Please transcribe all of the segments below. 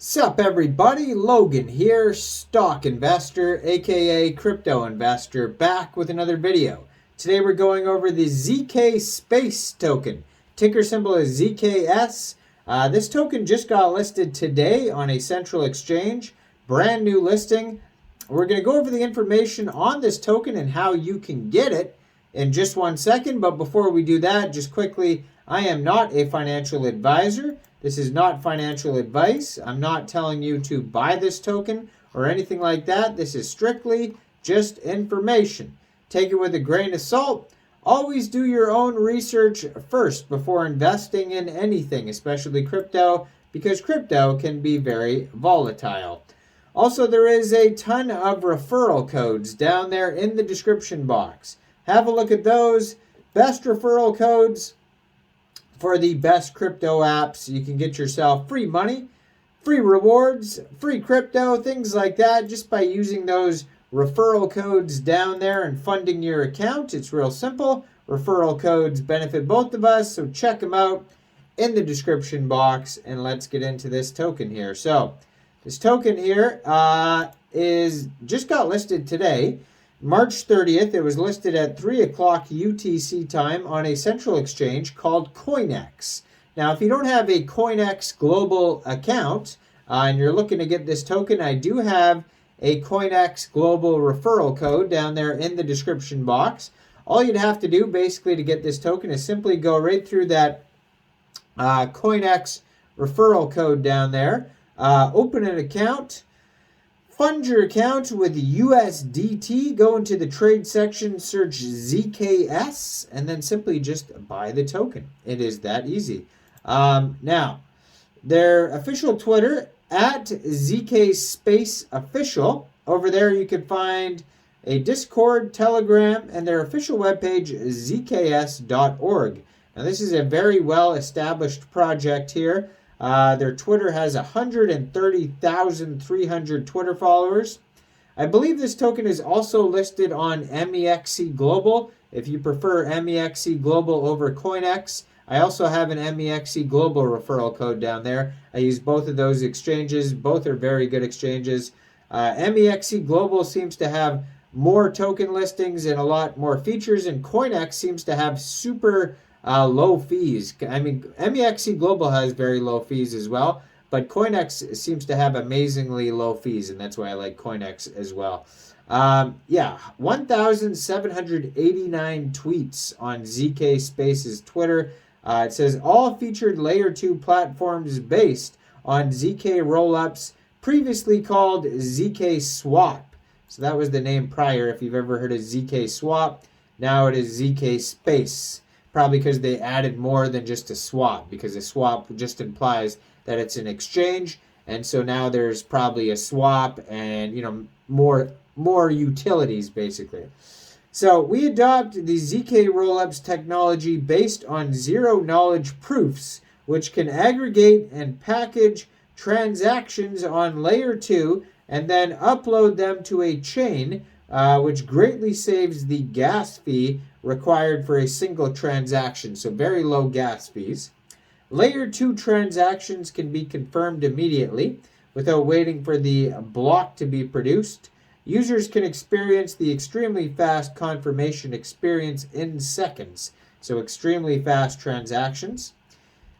Sup everybody, Logan here, stock investor, aka crypto investor, back with another video. Today we're going over the ZKSpace token. Ticker symbol is ZKS. This token just got listed today on a central exchange, brand new listing. We're going to go over the information on this token and how you can get it in just 1 second. But before we do that, just quickly, I am not a financial advisor. This is not financial advice. I'm not telling you to buy this token or anything like that. This is strictly just information. Take it with a grain of salt. Always do your own research first before investing in anything, especially crypto, because crypto can be very volatile. Also, there is a ton of referral codes down there in the description box. Have a look at those. Best referral codes for the best crypto apps. You can get yourself free money, free rewards, free crypto, things like that, just by using those referral codes down there and funding your account. It's real simple. Referral codes benefit both of us, so check them out in the description box, and let's get into this token here. So this token here is just got listed today, March 30th. It was listed at 3 o'clock UTC time on a central exchange called COINEX. Now, if you don't have a COINEX global account and you're looking to get this token, I do have a COINEX global referral code down there in the description box. All you'd have to do basically to get this token is simply go right through that COINEX referral code down there, open an account, fund your account with USDT, go into the trade section, search ZKS, and then simply just buy the token. It is that easy. Now, their official Twitter, at ZKSpace official. Over there you can find a Discord, Telegram, and their official webpage, ZKS.org. Now, this is a very well-established project here. Their Twitter has 130,300 Twitter followers. I believe this token is also listed on MEXC Global. If you prefer MEXC Global over COINEX, I also have an MEXC Global referral code down there. I use both of those exchanges. Both are very good exchanges. MEXC Global seems to have more token listings and a lot more features, and COINEX seems to have super low fees. I mean, MEXC Global has very low fees as well, but COINEX seems to have amazingly low fees, and that's why I like COINEX as well. 1,789 tweets on ZKSpace's Twitter. It says all featured layer 2 platforms based on ZK rollups, previously called ZKSWAP. So that was the name prior. If you've ever heard of ZKSWAP, now it is ZKSpace. Probably because they added more than just a swap, because a swap just implies that it's an exchange, and so now there's probably a swap and more utilities basically. So we adopt the ZK rollups technology based on zero-knowledge proofs, which can aggregate and package transactions on layer 2 and then upload them to a chain, which greatly saves the gas fee required for a single transaction, so very low gas fees. Layer 2 transactions can be confirmed immediately without waiting for the block to be produced. Users can experience the extremely fast confirmation experience in seconds, so extremely fast transactions.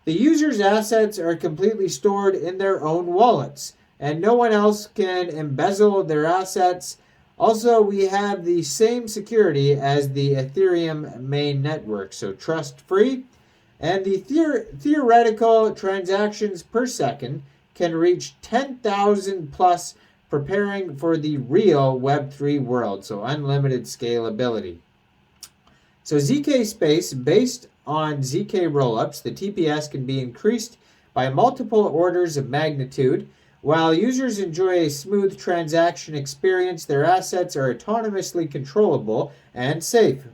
The user's assets are completely stored in their own wallets, and no one else can embezzle their assets. Also, we have the same security as the Ethereum main network, so trust-free. And the theoretical transactions per second can reach 10,000 plus, preparing for the real Web3 world, so unlimited scalability. So ZKSpace, based on ZK rollups, the TPS can be increased by multiple orders of magnitude. While users enjoy a smooth transaction experience, their assets are autonomously controllable and safe.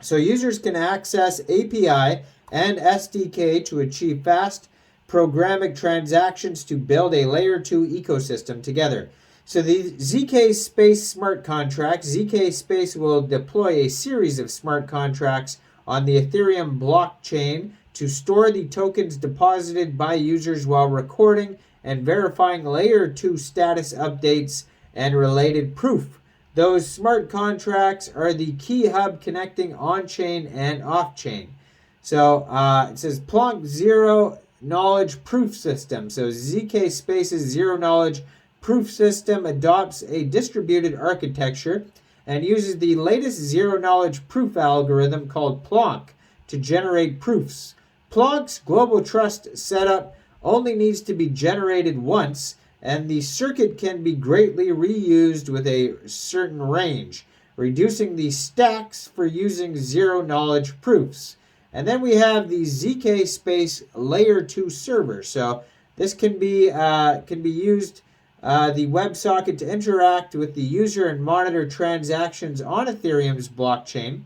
So users can access API and SDK to achieve fast programmatic transactions to build a layer 2 ecosystem together. So the ZKSpace smart contract, ZKSpace will deploy a series of smart contracts on the Ethereum blockchain to store the tokens deposited by users while recording and verifying layer 2 status updates and related proof. Those smart contracts are the key hub connecting on-chain and off-chain. So it says Plonk Zero Knowledge Proof System. So ZKSpace's Zero Knowledge Proof System adopts a distributed architecture and uses the latest zero knowledge proof algorithm called Plonk to generate proofs. Plonk's global trust setup only needs to be generated once, and the circuit can be greatly reused with a certain range, reducing the stacks for using zero knowledge proofs. And then we have the ZKSpace Layer 2 server. So this can be used, the WebSocket, to interact with the user and monitor transactions on Ethereum's blockchain.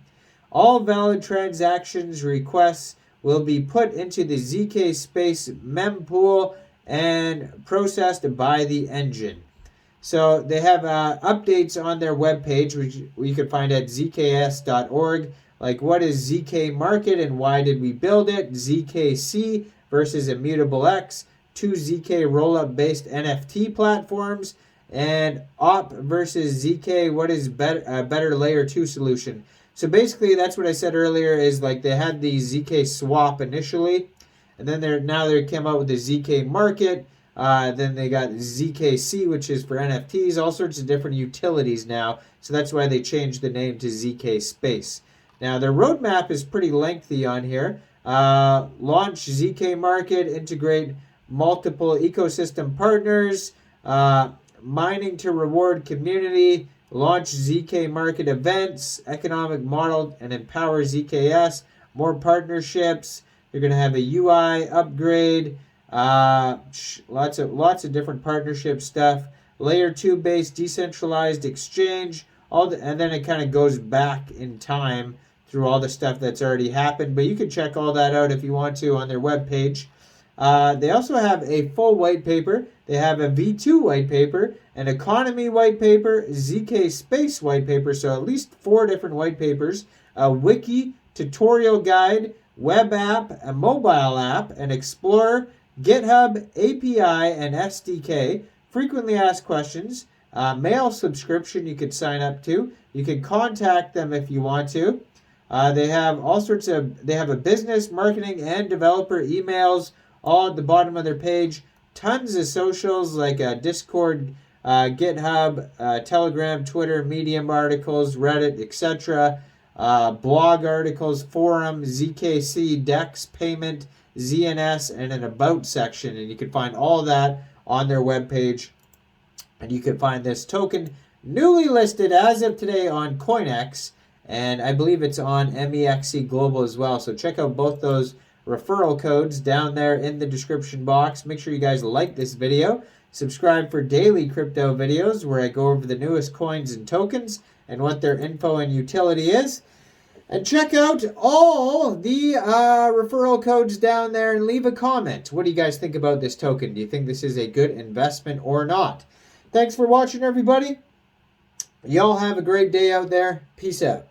All valid transactions requests will be put into the ZKSpace mempool and processed by the engine. So they have updates on their webpage, which you can find at zks.org, like what is ZKMARKET and why did we build it, ZKC versus Immutable X, 2 ZK rollup based NFT platforms, and OP versus ZK, what is better layer 2 solution. So basically that's what I said earlier, is like they had the ZKSWAP initially, and then they came out with the ZKMARKET. Then they got ZKC, which is for NFTs, all sorts of different utilities now. So that's why they changed the name to ZKSpace. Now their roadmap is pretty lengthy on here. Launch ZKMARKET, integrate multiple ecosystem partners, mining to reward community, launch ZKMARKET events, economic model, and empower ZKS, more partnerships. You're going to have a UI upgrade, lots of different partnership stuff, layer 2 based decentralized exchange, and then it kind of goes back in time through all the stuff that's already happened. But you can check all that out if you want to on their webpage. They also have a full white paper. They have a V2 white paper, an economy white paper, ZKSpace white paper, so at least 4 different white papers, a wiki, tutorial guide, web app, a mobile app, an explorer, GitHub, API, and SDK, frequently asked questions, mail subscription you could sign up to. You can contact them if you want to. They have they have a business, marketing, and developer emails all at the bottom of their page. Tons of socials like Discord, GitHub, Telegram, Twitter, Medium articles, Reddit, etc. Blog articles, forum, ZKC, DEX, payment, ZNS, and an about section. And you can find all that on their webpage. And you can find this token newly listed as of today on COINEX. And I believe it's on MEXC Global as well. So check out both those referral codes down there in the description box. Make sure you guys like this video. Subscribe for daily crypto videos where I go over the newest coins and tokens and what their info and utility is. And check out all the referral codes down there and leave a comment. What do you guys think about this token? Do you think this is a good investment or not? Thanks for watching, everybody. Y'all have a great day out there. Peace out.